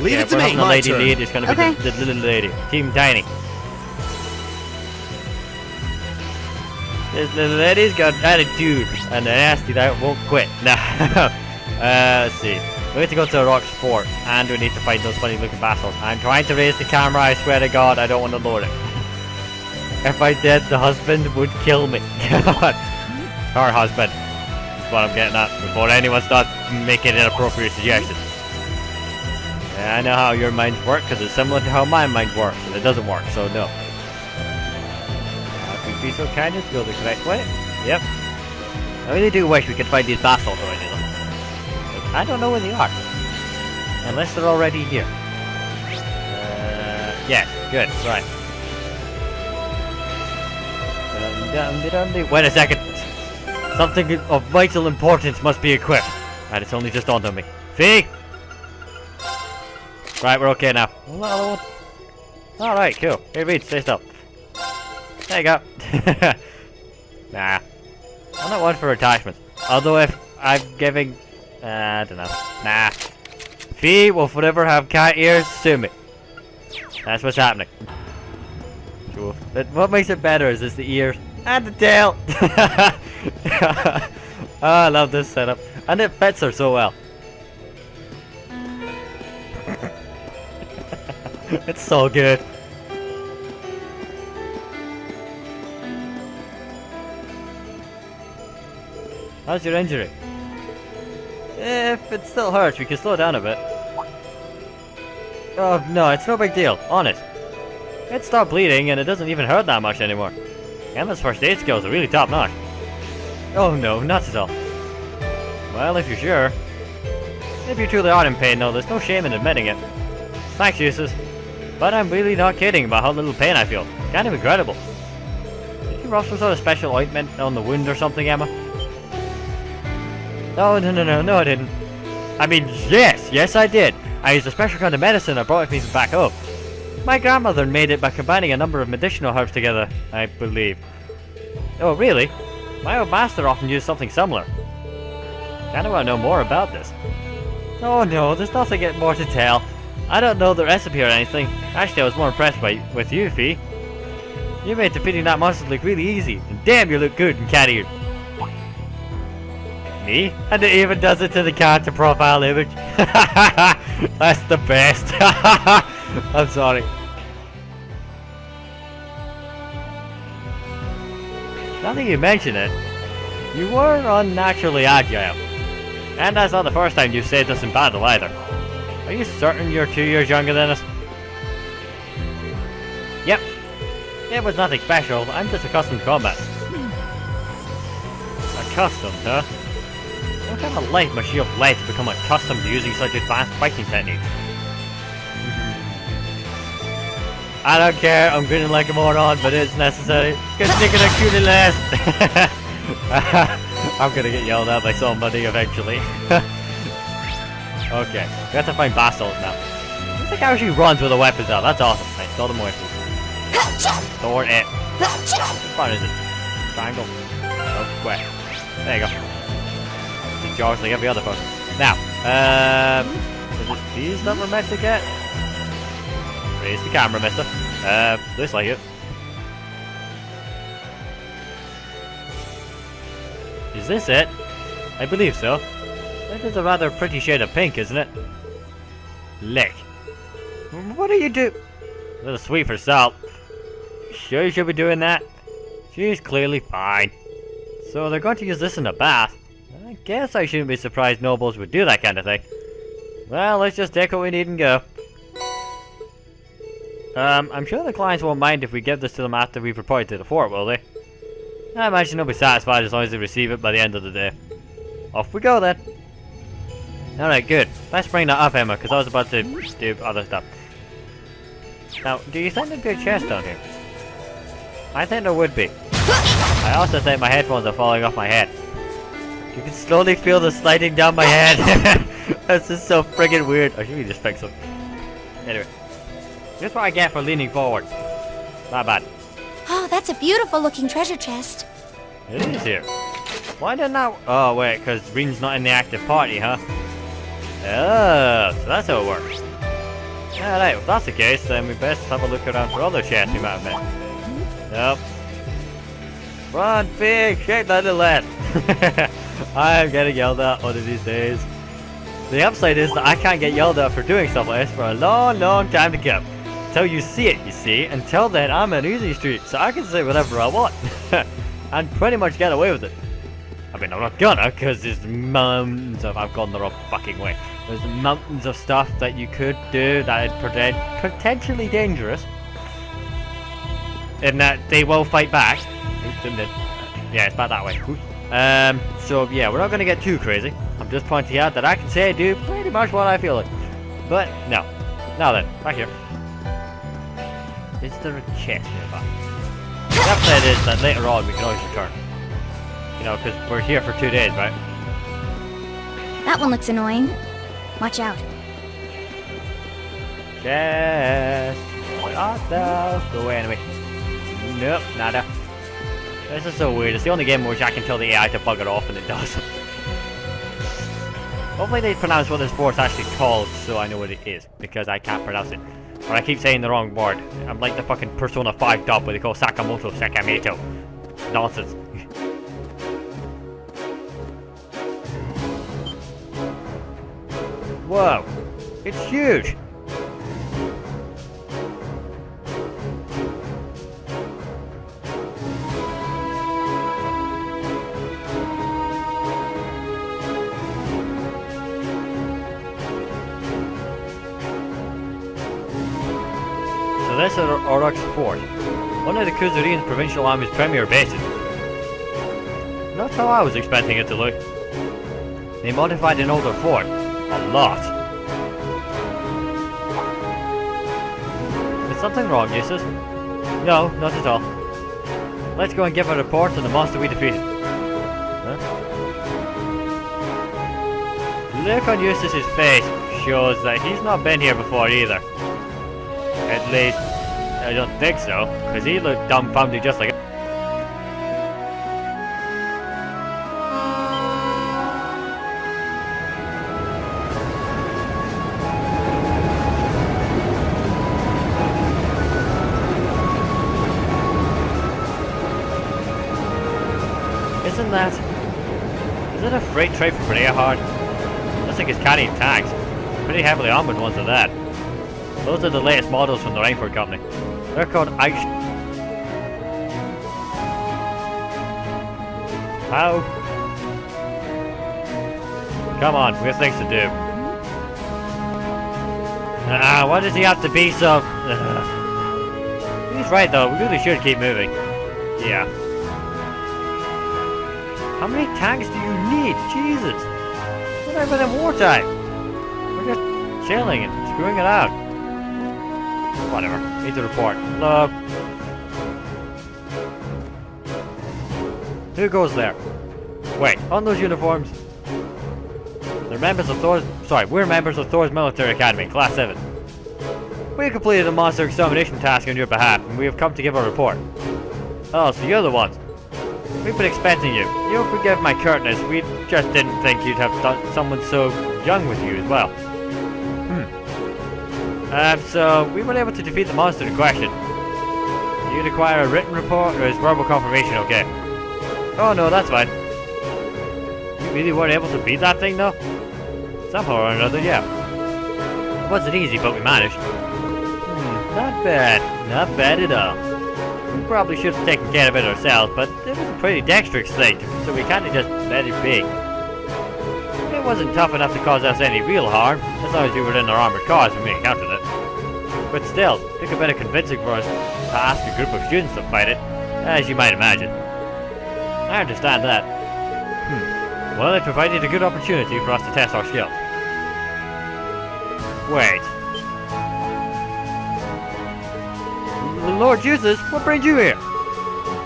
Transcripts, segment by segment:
Leave it to we're me. having a My lady turn. lead. It's gonna be the little lady. Team Tiny. This little lady's got attitude and a nasty that won't quit. Now, let's see. We need to go to the Rocks Fort, and we need to find those funny looking bastards. I'm trying to raise the camera, I swear to God, I don't want to lower it. If I did, the husband would kill me. God. Her husband. That's what I'm getting at, before anyone starts making inappropriate suggestions. Yeah, I know how your minds work, because it's similar to how my mind works, and it doesn't work, so no. If you'd be so kind as to go the correct way. Yep. I really do wish we could find these bastards already, though. I don't know where they are. Unless they're already here. Yeah, good, right. Wait a second. Something of vital importance must be equipped. Right, it's only just dawned on me. Fee! Right, we're okay now. Alright, cool. Hey, Reed, stay still. There you go. Nah. I'm not one for attachments. Although if I'm giving... I don't know. Nah. Fee will forever have cat ears, sue me. That's what's happening. Cool. But what makes it better is the ears and the tail. Oh, I love this setup. And it fits her so well. It's so good. How's your injury? If it still hurts, we can slow down a bit. Oh no, it's no big deal, honest. It stopped bleeding and it doesn't even hurt that much anymore. Emma's first aid skills are really top notch. Oh no, not at all. Well, if you're sure. If you truly are in pain though, there's no shame in admitting it. Thanks, Eustace. But I'm really not kidding about how little pain I feel. Kind of incredible. Did you rub some sort of special ointment on the wound or something, Emma? No, I didn't. I mean, yes I did. I used a special kind of medicine I brought with me from back home. My grandmother made it by combining a number of medicinal herbs together, I believe. Oh, really? My old master often used something similar. Kinda want to know more about this. Oh no, there's nothing more to tell. I don't know the recipe or anything. Actually, I was more impressed with you, Fee. You made defeating that monster look really easy, and damn, you look good in cat ears. Me? And it even does it to the character profile image. That's the best. I'm sorry. Now that you mention it, you were unnaturally agile. And that's not the first time you've saved us in battle either. Are you certain you're 2 years younger than us? Yep. It was nothing special. I'm just accustomed to combat. Accustomed, huh? What kind of life must you have led to become accustomed to using such advanced fighting techniques? I don't care, I'm grinning like a moron, but it's necessary. Consider a cutie last. I'm gonna get yelled at by somebody eventually. Okay, we have to find bastards now. Looks like how she runs with the weapons out. That's awesome. Right, store them away. Store it. Which part is it? Triangle. Oh, square. There you go. He jogs like every other person. Now, is it these that we're meant to get? Raise the camera, mister. Looks like it. Is this it? I believe so. That is a rather pretty shade of pink, isn't it? Lick. What do you do? A little sweet for salt. Sure you should be doing that? She's clearly fine. So they're going to use this in a bath. I guess I shouldn't be surprised nobles would do that kind of thing. Well, let's just take what we need and go. I'm sure the clients won't mind if we give this to them after we've reported to the fort, will they? I imagine they'll be satisfied as long as they receive it by the end of the day. Off we go then. Alright, good. Let's bring that up, Emma, because I was about to do other stuff. Now, do you think there'd be a chest down here? I think there would be. I also think my headphones are falling off my head. You can slowly feel the sliding down my head. This is so friggin' weird. I should we just fix them. Anyway. Here's what I get for leaning forward. Not bad. Oh, that's a beautiful looking treasure chest. It is here. Why didn't I... Oh, wait, because Reen's not in the active party, huh? Oh, so that's how it works. Alright, if that's the case, then we best have a look around for other chests we might have missed. Nope. Run, pig! Shake that little lad! I'm getting yelled at one of these days. The upside is that I can't get yelled at for doing stuff like this for a long, long time to come. Until you see it, you see. Until then, I'm an easy street, so I can say whatever I want. And pretty much get away with it. I mean, I'm not gonna, because there's mountains of... I've gone the wrong fucking way. There's mountains of stuff that you could do that is potentially dangerous. In that they will fight back. Oops, didn't it? Yeah, it's back that way. So yeah, we're not gonna get too crazy. I'm just pointing out that I can say I do pretty much what I feel like. But, no. Now then, back here. Is there a chest nearby? The upside is that later on we can always return. You know, because we're here for 2 days, right? That one looks annoying. Watch out. Chest. What else? Go away anyway. Nope, nada. This is so weird. It's the only game in which I can tell the AI to bugger off and it doesn't. Hopefully they pronounce what this sport's actually called so I know what it is. Because I can't pronounce it. Or I keep saying the wrong word. I'm like the fucking Persona 5 dub where they call Sakamoto Sakamoto. Nonsense. Whoa. It's huge. So this is Orok's fort, one of the Kuzurian Provincial Army's premier bases. Not how I was expecting it to look. They modified an older fort, a lot. Is something wrong, Eustace? No, not at all. Let's go and give a report on the monster we defeated. Huh? The look on Eustace's face shows that he's not been here before either. At least, I don't think so, because he looked dumbfounded just like... Isn't that... Is it a freight train from Brayhard? Looks like it's carrying tanks. Pretty heavily armored ones at that. Those are the latest models from the Rainford Company. They're called Ice... How? Come on, we have things to do. Why does he have to be so... He's right though, we really should keep moving. Yeah. How many tanks do you need? Jesus! We're not even in wartime! We're just chilling and screwing it out. Whatever. Need to report. Look. Who goes there? Wait, on those uniforms? They're members of Thor's... Sorry, we're members of Thor's Military Academy, Class 7. We completed a monster extermination task on your behalf, and we have come to give a report. Oh, so you're the ones. We've been expecting you. You'll forgive my curtness, we just didn't think you'd have done someone so young with you as well. So we were able to defeat the monster in question. Do you require a written report, or is verbal confirmation okay? Oh no, that's fine. You really weren't able to beat that thing though? Somehow or another, yeah. It wasn't easy, but we managed. Not bad. Not bad at all. We probably should have taken care of it ourselves, but it was a pretty dexterous thing, so we kinda just let it be. It wasn't tough enough to cause us any real harm, as long as you were in our armored cars when we encountered it. But still, it took a bit of convincing for us to ask a group of students to fight it, as you might imagine. I understand that. Well, it provided a good opportunity for us to test our skills. Wait. Lord Jesus, what brings you here?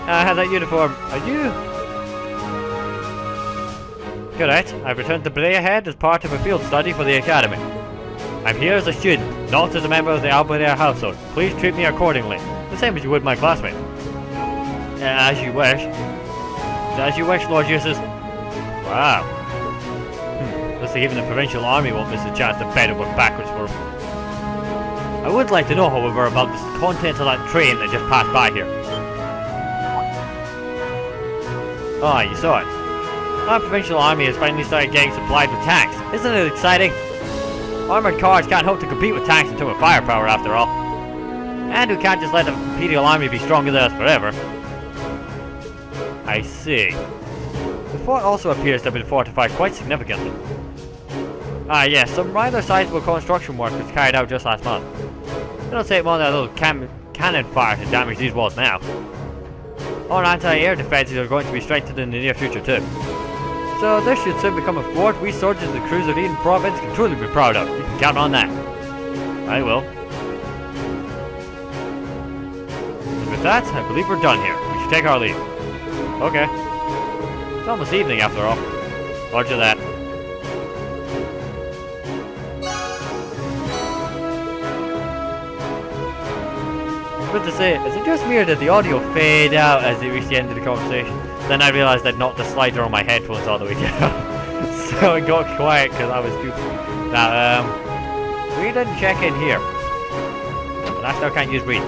I have that uniform. Are you... Correct. I've returned to Brayhead as part of a field study for the Academy. I'm here as a student, not as a member of the Albert household. Please treat me accordingly, the same as you would my classmate. As you wish. As you wish, Lord Eustace. Wow. Looks like even the provincial army won't miss a chance to bend and work backwards for him. I would like to know, however, about the contents of that train that just passed by here. Ah, you saw it. Our provincial army has finally started getting supplied with tanks. Isn't it exciting? Armoured cars can't hope to compete with tanks in terms of firepower, after all. And we can't just let the Imperial army be stronger than us forever. I see. The fort also appears to have been fortified quite significantly. Ah yes, some rather sizable construction work was carried out just last month. It'll take more than a little cannon fire to damage these walls now. Our anti-air defences are going to be strengthened in the near future too. So this should soon become a fort we soldiers of the crews of Eden Province can truly be proud of. You can count on that. I will. And with that, I believe we're done here. We should take our leave. Okay. It's almost evening after all. Roger that. Good to say, is it just me or did the audio fade out as they reached the end of the conversation? Then I realised I'd knocked the slider on my headphones all the way down. So it got quiet because I was stupid. Now, read and check in here. But I still can't use read.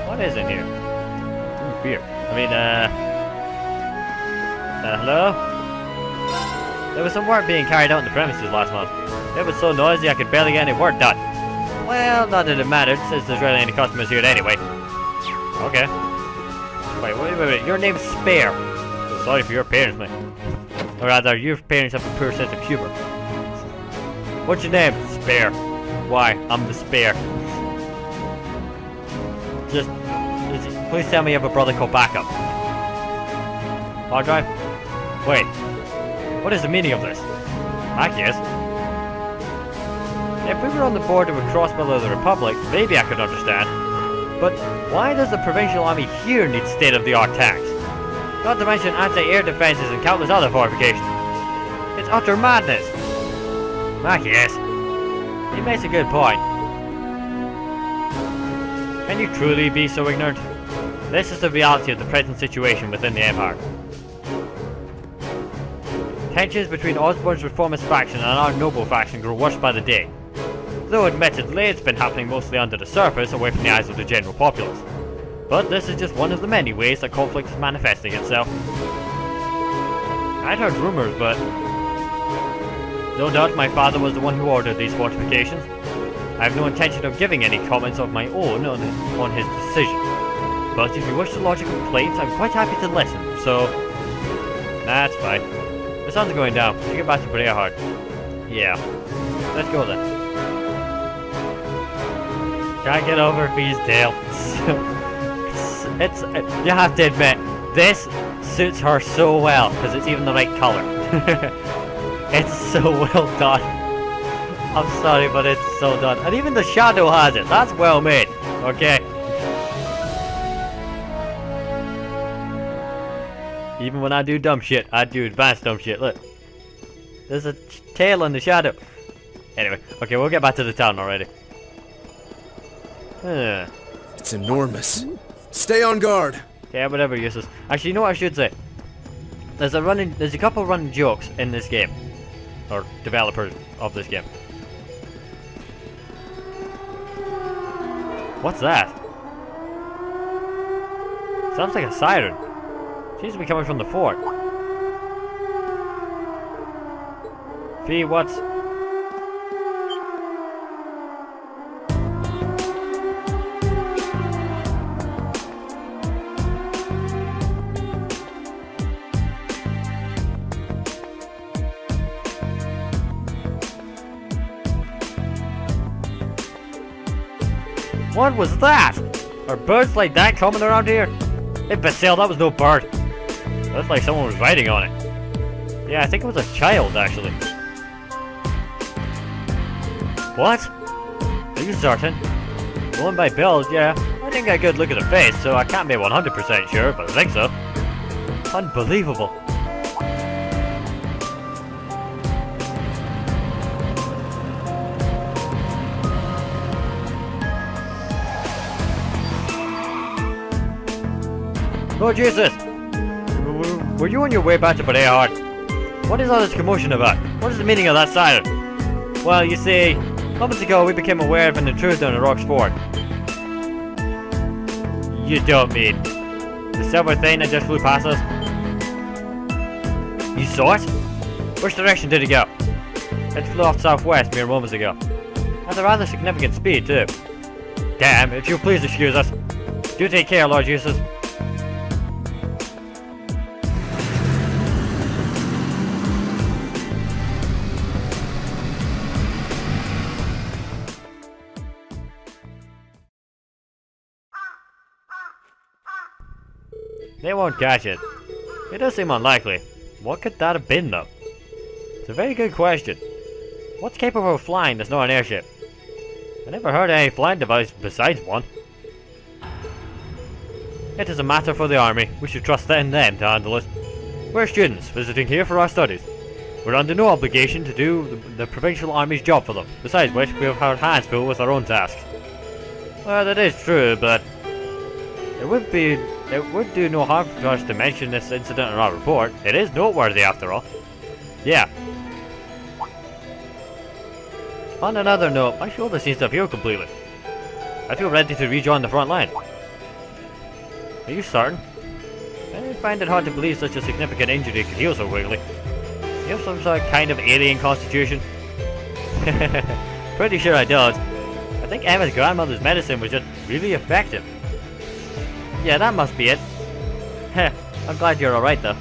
What is in here? Ooh, beer. I mean, hello? There was some work being carried out in the premises last month. It was so noisy I could barely get any work done. Well, not that it mattered, since there's rarely any customers here anyway. Okay. Wait. Your name's Spare. So sorry for your parents, mate. Or rather, your parents have a poor sense of humor. What's your name? Spare. Why? I'm the Spare. Just please tell me you have a brother called Backup. Hard drive? Wait. What is the meaning of this? I guess. If we were on the border with Crossbell of the Republic, maybe I could understand. But why does the provincial army here need state-of-the-art tanks? Not to mention anti-air defenses and countless other fortifications. It's utter madness. I guess. He makes a good point. Can you truly be so ignorant? This is the reality of the present situation within the Empire. Tensions between Osborne's reformist faction and our noble faction grow worse by the day. Though admittedly it's been happening mostly under the surface, away from the eyes of the general populace. But this is just one of the many ways that conflict is manifesting itself. I'd heard rumors, but no doubt my father was the one who ordered these fortifications. I have no intention of giving any comments of my own on his decision. But if you wish to lodge a complaint, I'm quite happy to listen, so that's fine. The sun's going down. We should get back to Brayhard. Yeah. Let's go then. Can't get over Fee's tail. You have to admit, this suits her so well, because it's even the right colour. It's so well done. I'm sorry, but it's so done. And even the shadow has it. That's well made. Okay. Even when I do dumb shit, I do advanced dumb shit. Look. There's a tail in the shadow. Anyway, okay, we'll get back to the town already. It's enormous. Stay on guard. Yeah, whatever, useless. Actually, you know what I should say? There's a couple running jokes in this game. Or developers of this game. What's that? Sounds like a siren. Seems to be coming from the fort. Fee, what's... What was that? Are birds like that common around here? Hey, Basil, that was no bird. Looks like someone was riding on it. Yeah, I think it was a child, actually. What? Are you certain? Going by build, yeah. I didn't get a good look at the face, so I can't be 100% sure, but I think so. Unbelievable. Oh Jesus! Were you on your way back to Brayhard? What is all this commotion about? What is the meaning of that siren? Well, you see, moments ago we became aware of an intruder in the Rock's Fort. You don't mean the silver thing that just flew past us? You saw it? Which direction did it go? It flew off southwest mere moments ago. At a rather significant speed, too. Damn, if you'll please excuse us. Do take care, Lord Jesus. They won't catch it. It does seem unlikely. What could that have been, though? It's a very good question. What's capable of flying that's not an airship? I never heard of any flying device besides one. It is a matter for the army. We should trust in them to handle it. We're students visiting here for our studies. We're under no obligation to do the provincial army's job for them. Besides which, we have our hands full with our own tasks. Well, that is true, but it would do no harm for us to mention this incident in our report. It is noteworthy after all. Yeah. On another note, my shoulder seems to have healed completely. I feel ready to rejoin the front line. Are you certain? I find it hard to believe such a significant injury could heal so quickly. You have some sort of kind of alien constitution? Pretty sure I don't. I think Emma's grandmother's medicine was just really effective. Yeah, that must be it. Heh, I'm glad you're alright though.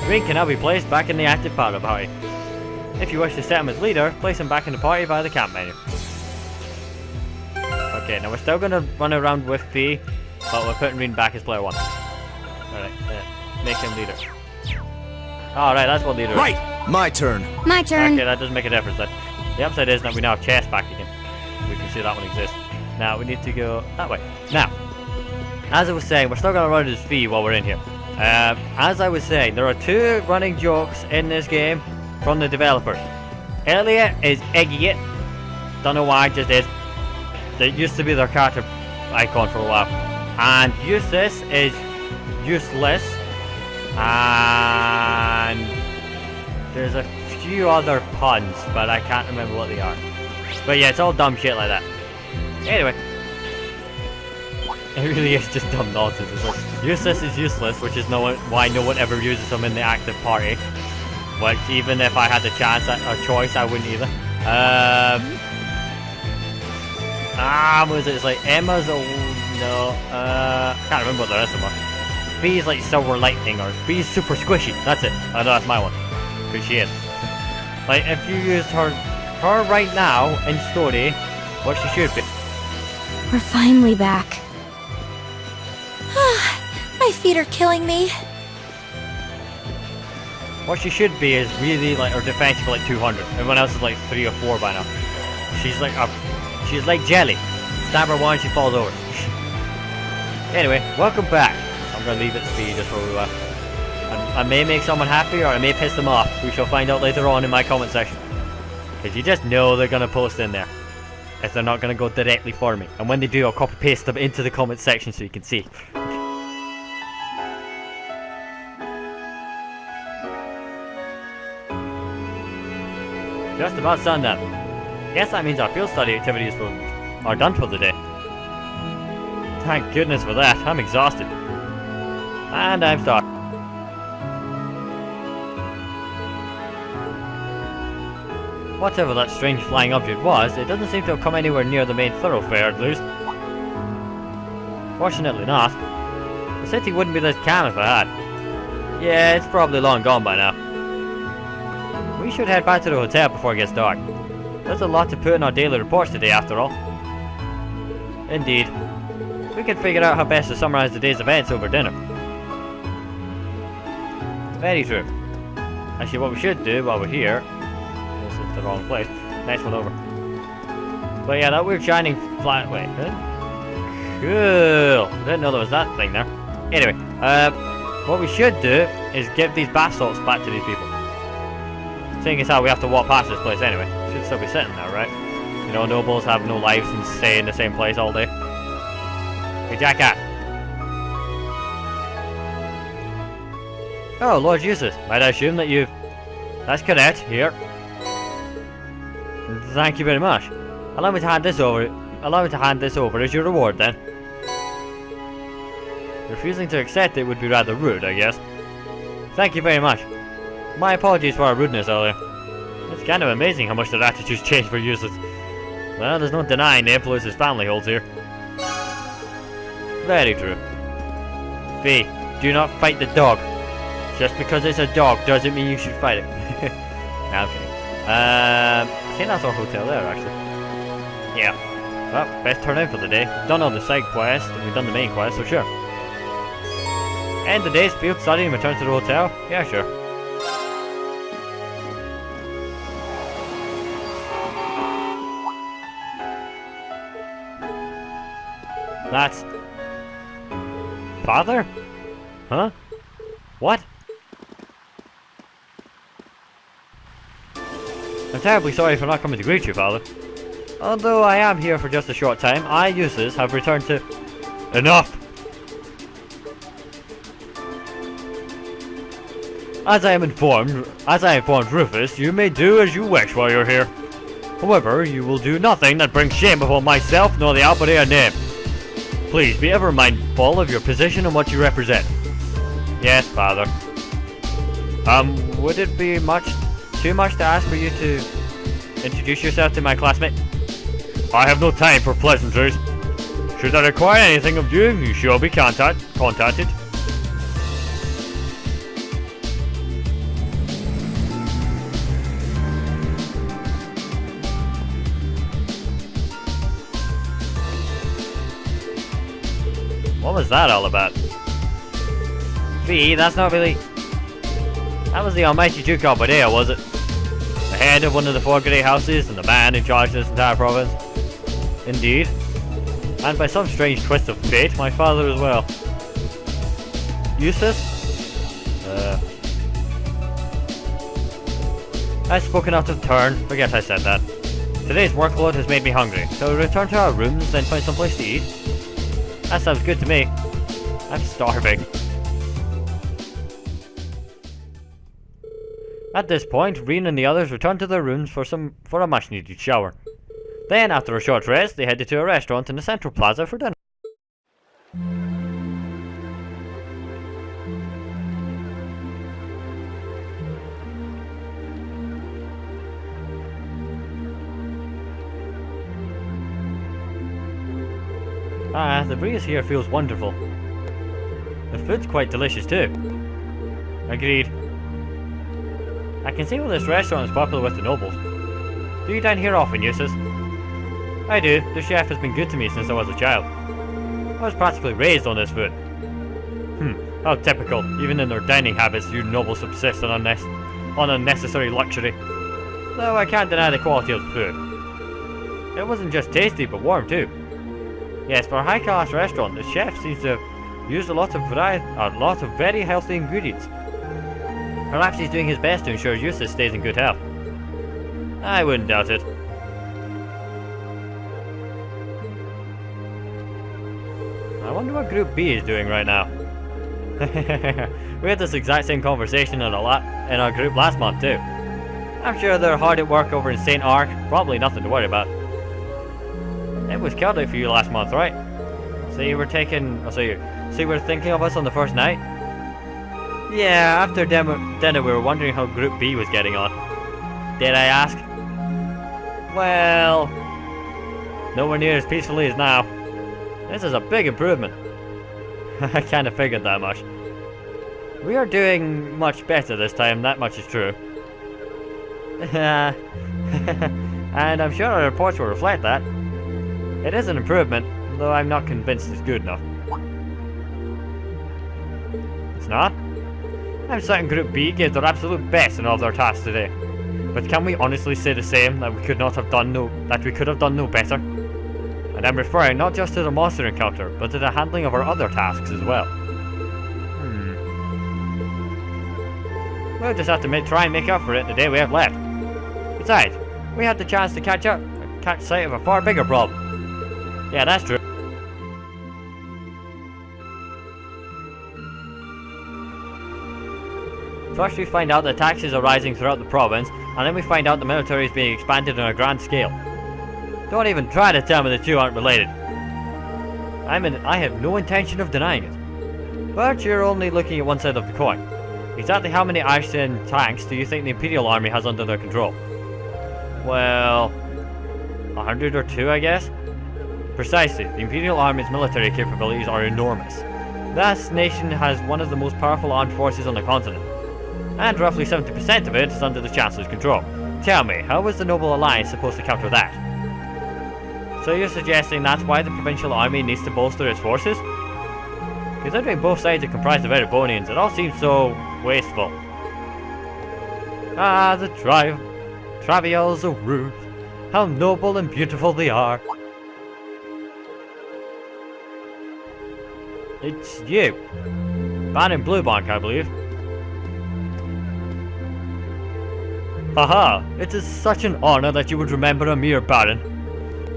Green can now be placed back in the active part of the party. If you wish to set him as leader, place him back in the party via the camp menu. Okay, now we're still going to run around with Fee, but we're putting Reen back as player 1. Alright, make him leader. Alright, that's what leader is. Right! My turn. My turn. Okay, that doesn't make a difference then. The upside is that we now have chest back again. We can see that one exists. Now, we need to go that way. Now, as I was saying, we're still going to run as Fee while we're in here. As I was saying, there are 2 running jokes in this game from the developers. Elliot is Idiot. Don't know why, just is. That used to be their character icon for a while. And Eustace is useless. And there's a few other puns, but I can't remember what they are. But yeah, it's all dumb shit like that. Anyway. It really is just dumb nonsense. It's like, Eustace is useless, which is why no one ever uses him in the active party. Which, even if I had the chance or choice, I wouldn't either. What is it? It's like Emma's can't remember what the rest of them are. Bee's like Silver Lightning, or Bee's Super Squishy. That's it. I know that's my one. Because she is. Like, if you used her right now in story, what she should be. We're finally back. My feet are killing me. What she should be is really like her defense for like 200. Everyone else is like 3 or 4 by now. She's like jelly. Stab her once, she falls over. Anyway, welcome back. I'm gonna leave it to be just where we were. I may make someone happy or I may piss them off. We shall find out later on in my comment section. Because you just know they're gonna post in there. If they're not gonna go directly for me. And when they do, I'll copy paste them into the comment section so you can see. Just about sundown. Guess that means our field study activities are done for the day. Thank goodness for that. I'm exhausted. And I'm starved. Whatever that strange flying object was, it doesn't seem to have come anywhere near the main thoroughfare at least. Fortunately not. The city wouldn't be this calm if I had. Yeah, it's probably long gone by now. We should head back to the hotel before it gets dark. There's a lot to put in our daily reports today after all. Indeed. We can figure out how best to summarize the day's events over dinner. Very true. Actually, what we should do while we're here... This is the wrong place. Next one over. But yeah, that weird shining flat... Wait, cool! Didn't know there was that thing there. Anyway, what we should do is give these bath salts back to these people. Seeing as how we have to walk past this place anyway. Should still be sitting there, right? You know, nobles have no lives and stay in the same place all day. Hey, jackass! Oh, Lord Jesus, might I assume that you've... That's correct, here. Thank you very much. Allow me to hand this over. Allow me to hand this over as your reward, then. Refusing to accept it would be rather rude, I guess. Thank you very much. My apologies for our rudeness earlier. It's kind of amazing how much their attitudes change for users. Well, there's no denying the influence his family holds here. Very true. Fee, do not fight the dog. Just because it's a dog doesn't mean you should fight it. Nah, I'm kidding. I think that's our hotel there, actually. Yeah. Well, best turn in for the day. We've done all the side quests, and we've done the main quest, so sure. End the day's field study and return to the hotel? Yeah, sure. That's... Father? Huh? What? I'm terribly sorry for not coming to greet you, Father. Although I am here for just a short time, I, Eustace, have returned to... Enough! As I informed Rufus, you may do as you wish while you're here. However, you will do nothing that brings shame upon myself nor the Albania name. Please be ever mindful of your position and what you represent. Yes, Father. Would it be too much to ask for you to introduce yourself to my classmate? I have no time for pleasantries. Should I require anything of you, you shall be contacted. What was that all about? Fee, that's not really... That was the almighty Duke Albadea, was it? The head of one of the 4 great houses and the man in charge of this entire province. Indeed. And by some strange twist of fate, my father as well. Eustace? I've spoken out of turn. Forget I said that. Today's workload has made me hungry, so we'll return to our rooms and find some place to eat. That sounds good to me. I'm starving. At this point, Reen and the others returned to their rooms for a much-needed shower. Then, after a short rest, they headed to a restaurant in the central plaza for dinner. The breeze here feels wonderful. The food's quite delicious too. Agreed. I can see why this restaurant is popular with the nobles. Do you dine here often, Eustace? I do. The chef has been good to me since I was a child. I was practically raised on this food. How typical. Even in their dining habits, you nobles subsist on unnecessary luxury. Though I can't deny the quality of the food. It wasn't just tasty, but warm too. Yes, for a high-class restaurant, the chef seems to have used a lot of very healthy ingredients. Perhaps he's doing his best to ensure Eustace stays in good health. I wouldn't doubt it. I wonder what Group B is doing right now. We had this exact same conversation in our group last month too. I'm sure they're hard at work over in St. Ark, probably nothing to worry about. It was chaotic for you last month, right? So you were thinking of us on the first night? Yeah, after dinner we were wondering how Group B was getting on. Did I ask? Well, nowhere near as peacefully as now. This is a big improvement. I kinda figured that much. We are doing much better this time, that much is true. And I'm sure our reports will reflect that. It is an improvement, though I'm not convinced it's good enough. It's not? I'm certain Group B gave their absolute best in all of their tasks today. But can we honestly say the same, that we could have done no better? And I'm referring not just to the monster encounter, but to the handling of our other tasks as well. We'll just have to try and make up for it the day we have left. Besides, we had the chance to catch sight of a far bigger problem. Yeah, that's true. First we find out that taxes are rising throughout the province, and then we find out the military is being expanded on a grand scale. Don't even try to tell me the two aren't related. I have no intention of denying it. But you're only looking at one side of the coin. Exactly how many Ashen tanks do you think the Imperial Army has under their control? Well, 100 or 2, I guess? Precisely, the Imperial Army's military capabilities are enormous. This nation has one of the most powerful armed forces on the continent, and roughly 70% of it is under the Chancellor's control. Tell me, how is the Noble Alliance supposed to counter that? So you're suggesting that's why the provincial army needs to bolster its forces? Considering both sides are comprised of Erebonians, it all seems so wasteful. Ah, the Travails of Ruth. How noble and beautiful they are. It's you. Baron Bluebank, I believe. Haha, it is such an honor that you would remember a mere Baron.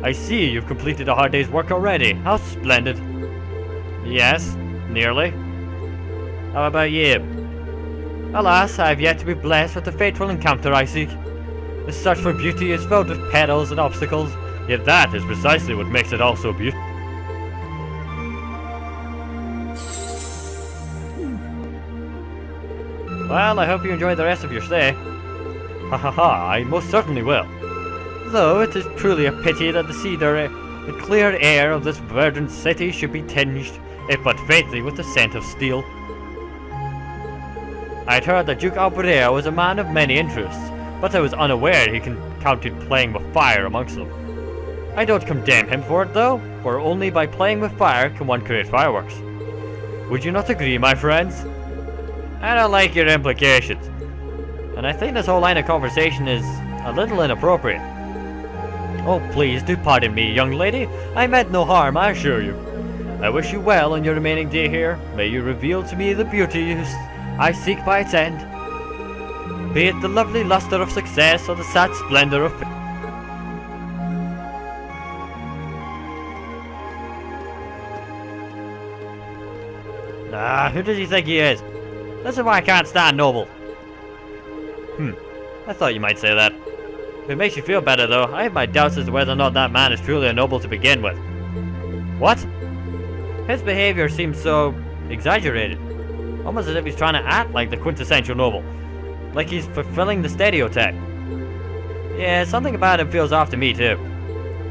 I see you've completed a hard day's work already. How splendid. Yes, nearly. How about you? Alas, I have yet to be blessed with the fateful encounter I seek. The search for beauty is filled with perils and obstacles, yet that is precisely what makes it all so beautiful. Well, I hope you enjoy the rest of your stay. Ha ha ha, I most certainly will. Though it is truly a pity that the clear air of this verdant city should be tinged, if but faintly, with the scent of steel. I had heard that Duke Alberea was a man of many interests, but I was unaware he counted playing with fire amongst them. I don't condemn him for it though, for only by playing with fire can one create fireworks. Would you not agree, my friends? I don't like your implications, and I think this whole line of conversation is a little inappropriate. Oh, please do pardon me, young lady. I meant no harm, I assure you. I wish you well on your remaining day here. May you reveal to me the beauty I seek by its end. Be it the lovely luster of success or the sad splendor of fate. Ah, who does he think he is? This is why I can't stand noble. I thought you might say that. If it makes you feel better though, I have my doubts as to whether or not that man is truly a noble to begin with. What? His behavior seems so exaggerated. Almost as if he's trying to act like the quintessential noble. Like he's fulfilling the stereotype. Yeah, something about him feels off to me too.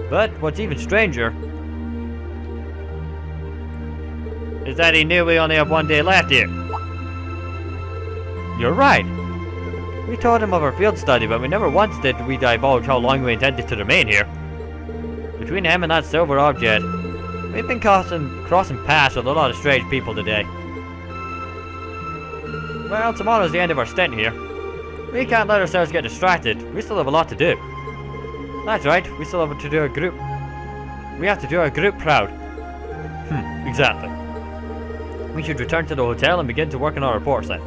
But what's even stranger is that he knew we only have one day left here. You're right. We told him of our field study, but we never once did we divulge how long we intended to remain here. Between him and that silver object, we've been crossing paths with a lot of strange people today. Well, tomorrow's the end of our stint here. We can't let ourselves get distracted. We still have a lot to do. That's right, we still have to do a group. We have to do our group proud. Exactly. We should return to the hotel and begin to work on our reports then.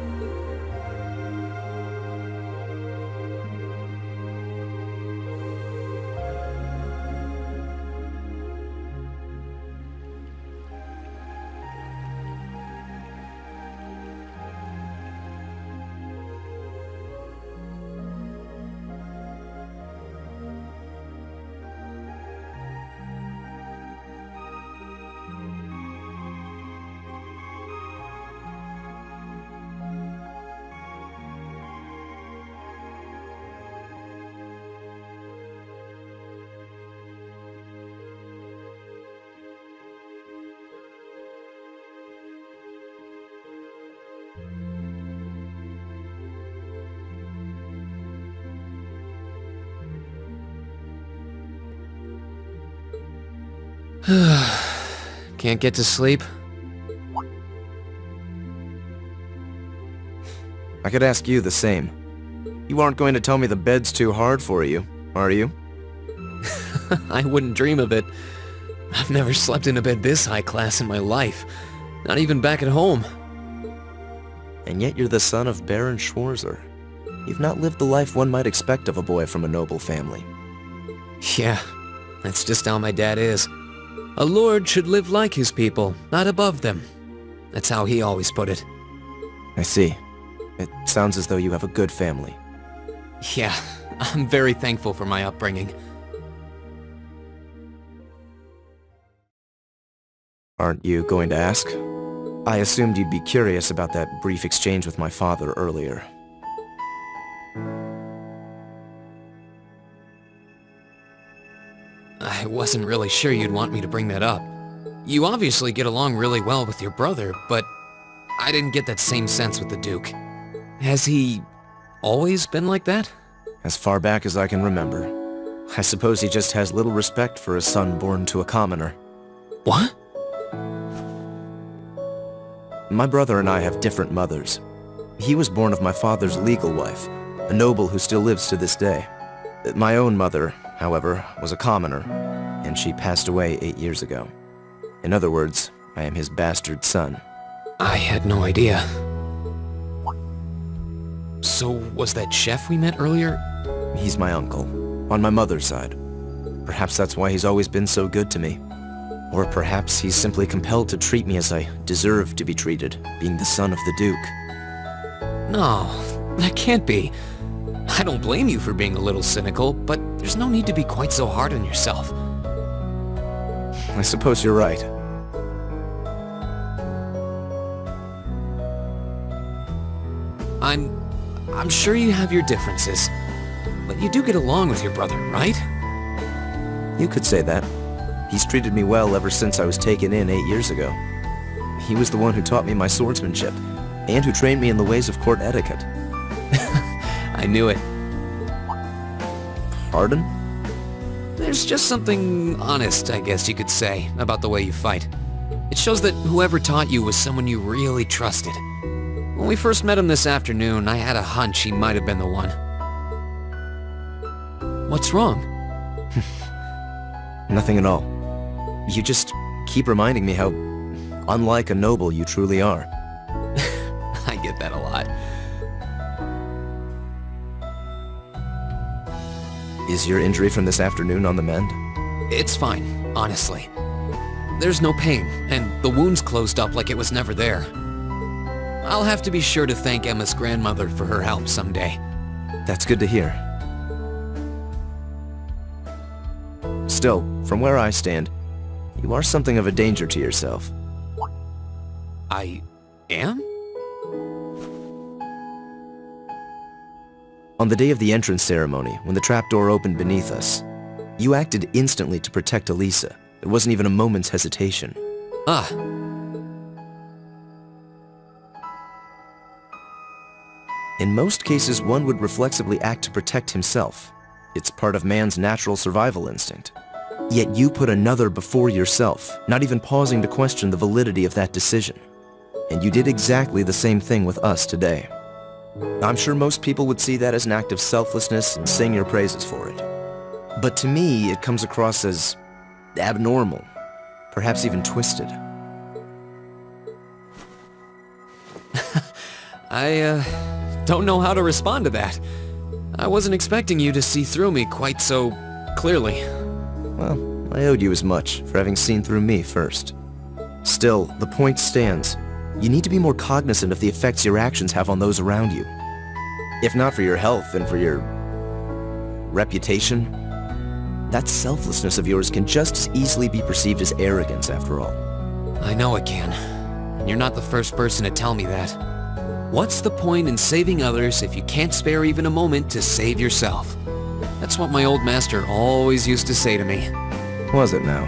Can't get to sleep? I could ask you the same. You aren't going to tell me the bed's too hard for you, are you? I wouldn't dream of it. I've never slept in a bed this high class in my life. Not even back at home. And yet you're the son of Baron Schwarzer. You've not lived the life one might expect of a boy from a noble family. Yeah, that's just how my dad is. A lord should live like his people, not above them. That's how he always put it. I see. It sounds as though you have a good family. Yeah, I'm very thankful for my upbringing. Aren't you going to ask? I assumed you'd be curious about that brief exchange with my father earlier. I wasn't really sure you'd want me to bring that up. You obviously get along really well with your brother, but I didn't get that same sense with the Duke. Has he always been like that? As far back as I can remember. I suppose he just has little respect for a son born to a commoner. What? My brother and I have different mothers. He was born of my father's legal wife, a noble who still lives to this day. My own mother, however, was a commoner, and she passed away 8 years ago. In other words, I am his bastard son. I had no idea. So, was that chef we met earlier? He's my uncle, on my mother's side. Perhaps that's why he's always been so good to me. Or perhaps he's simply compelled to treat me as I deserve to be treated, being the son of the Duke. No, that can't be. I don't blame you for being a little cynical, but there's no need to be quite so hard on yourself. I suppose you're right. I'm sure you have your differences, but you do get along with your brother, right? You could say that. He's treated me well ever since I was taken in 8 years ago. He was the one who taught me my swordsmanship, and who trained me in the ways of court etiquette. I knew it. Pardon? There's just something honest, I guess you could say, about the way you fight. It shows that whoever taught you was someone you really trusted. When we first met him this afternoon, I had a hunch he might have been the one. What's wrong? Nothing at all. You just keep reminding me how unlike a noble you truly are. I get that a lot. Is your injury from this afternoon on the mend? It's fine, honestly. There's no pain, and the wound's closed up like it was never there. I'll have to be sure to thank Emma's grandmother for her help someday. That's good to hear. Still, from where I stand, you are something of a danger to yourself. I am? On the day of the entrance ceremony, when the trapdoor opened beneath us, you acted instantly to protect Elisa. There wasn't even a moment's hesitation. Ah. In most cases, one would reflexively act to protect himself. It's part of man's natural survival instinct. Yet you put another before yourself, not even pausing to question the validity of that decision. And you did exactly the same thing with us today. I'm sure most people would see that as an act of selflessness and sing your praises for it. But to me, it comes across as abnormal, perhaps even twisted. I don't know how to respond to that. I wasn't expecting you to see through me quite so clearly. Well, I owed you as much for having seen through me first. Still, the point stands. You need to be more cognizant of the effects your actions have on those around you. If not for your health and for your reputation, that selflessness of yours can just as easily be perceived as arrogance after all. I know it can. And you're not the first person to tell me that. What's the point in saving others if you can't spare even a moment to save yourself? That's what my old master always used to say to me. Was it now?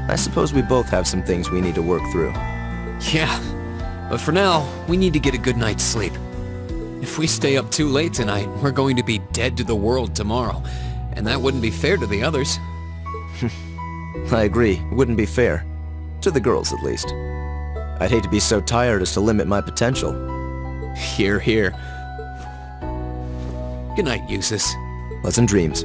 I suppose we both have some things we need to work through. Yeah, but for now, we need to get a good night's sleep. If we stay up too late tonight, we're going to be dead to the world tomorrow, and that wouldn't be fair to the others. I agree, it wouldn't be fair. To the girls, at least. I'd hate to be so tired as to limit my potential. Hear, hear. Good night, Eustace. Pleasant dreams.